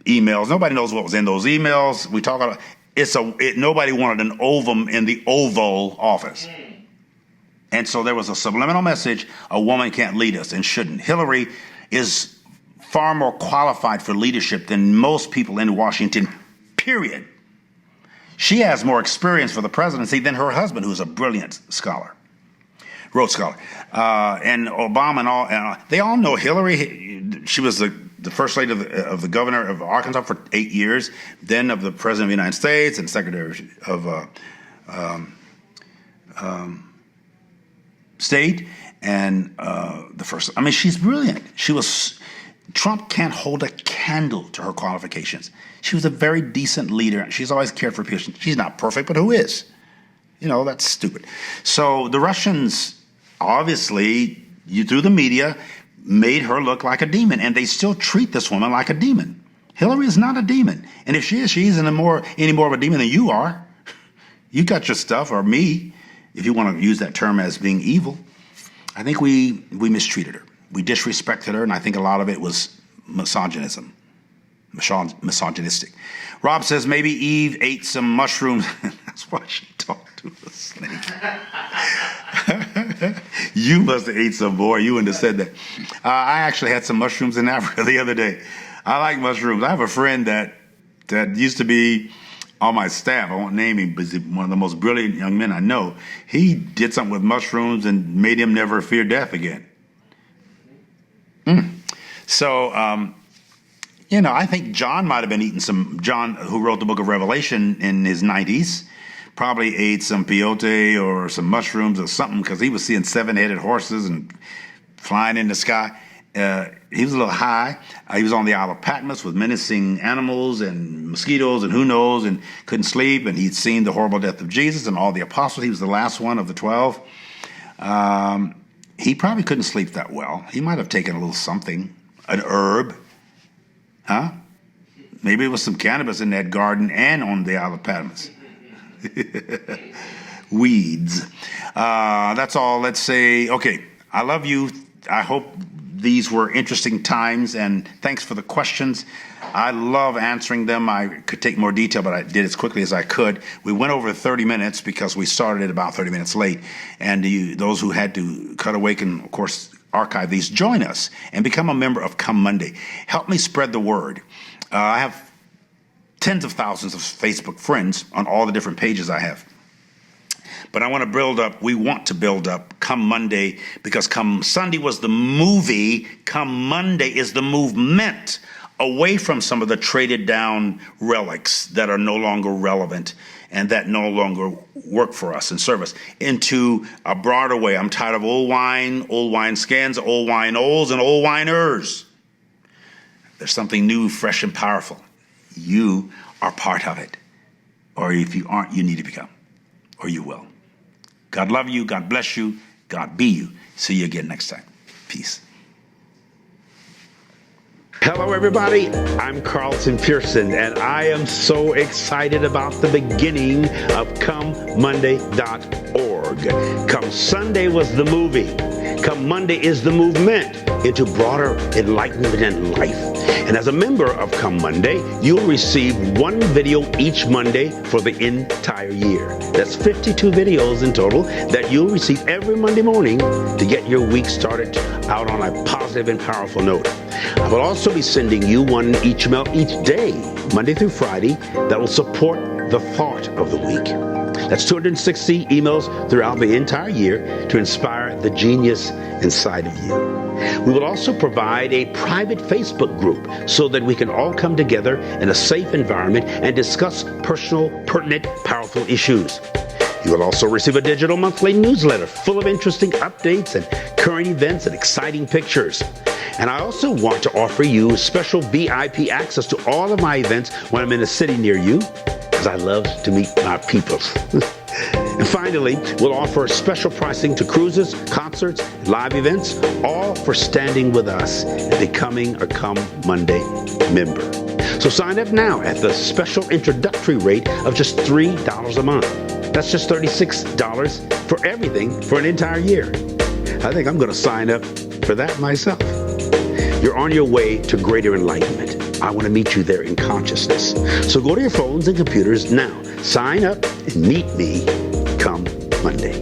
emails. Nobody knows what was in those emails. We talk about nobody wanted an ovum in the Oval Office. And so there was a subliminal message: a woman can't lead us and shouldn't. Hillary is far more qualified for leadership than most people in Washington, period. She has more experience for the presidency than her husband, who's a brilliant scholar, Rhodes Scholar. And Obama and all, they all know Hillary. She was the first lady of the governor of Arkansas for 8 years, then of the president of the United States and secretary of state, and the first. I mean, she's brilliant. Trump can't hold a candle to her qualifications. She was a very decent leader. She's always cared for people. She's not perfect, but who is? That's stupid. So the Russians, obviously, through the media, made her look like a demon, and they still treat this woman like a demon. Hillary is not a demon. And if she isn't any more of a demon than you are. You got your stuff, or me, if you want to use that term as being evil. I think we mistreated her. We disrespected her, and I think a lot of it was misogynistic. Rob says maybe Eve ate some mushrooms. That's why she talked to a snake. You must have ate some, boy. You wouldn't have said that. I actually had some mushrooms in Africa the other day. I like mushrooms. I have a friend that used to be on my staff. I won't name him, but he's one of the most brilliant young men I know. He did something with mushrooms and made him never fear death again. So, I think John might have been eating some. John, who wrote the book of Revelation in his 90s, probably ate some peyote or some mushrooms or something, because he was seeing seven-headed horses and flying in the sky. He was a little high. He was on the Isle of Patmos with menacing animals and mosquitoes and who knows, and couldn't sleep. And he'd seen the horrible death of Jesus and all the apostles. He was the last one of the 12. He probably couldn't sleep that well. He might have taken a little something, an herb. Huh? Maybe it was some cannabis in that garden and on the Isle of Patmos. Weeds. That's all. Let's say, okay, I love you. I hope these were interesting times, and thanks for the questions. I love answering them. I could take more detail, but I did as quickly as I could. We went over 30 minutes because we started at about 30 minutes late. And those who had to cut away can, of course, archive these. Join us and become a member of Come Monday. Help me spread the word. I have tens of thousands of Facebook friends on all the different pages I have. But we want to build up Come Monday, because Come Sunday was the movie. Come Monday is the movement away from some of the traded down relics that are no longer relevant and that no longer work for us and serve us, into a broader way. I'm tired of old wine skins, old wine olds, and old winers. There's something new, fresh, and powerful. You are part of it. Or if you aren't, you need to become. Or you will. God love you. God bless you. God be you. See you again next time. Peace. Hello, everybody. I'm Carlton Pearson, and I am so excited about the beginning of ComeMonday.org. Come Sunday was the movie. Come Monday is the movement into broader enlightenment and life. And as a member of Come Monday, you'll receive one video each Monday for the entire year. That's 52 videos in total that you'll receive every Monday morning to get your week started out on a positive and powerful note. I will also be sending you one each day, Monday through Friday, that will support the thought of the week. That's 260 emails throughout the entire year to inspire the genius inside of you. We will also provide a private Facebook group so that we can all come together in a safe environment and discuss personal, pertinent, powerful issues. You will also receive a digital monthly newsletter full of interesting updates and current events and exciting pictures. And I also want to offer you special VIP access to all of my events when I'm in a city near you, because I love to meet my peoples. And finally, we'll offer special pricing to cruises, concerts, and live events, all for standing with us and becoming a Come Monday member. So sign up now at the special introductory rate of just $3 a month. That's just $36 for everything for an entire year. I think I'm going to sign up for that myself. You're on your way to greater enlightenment. I want to meet you there in consciousness. So go to your phones and computers now. Sign up and meet me come Monday.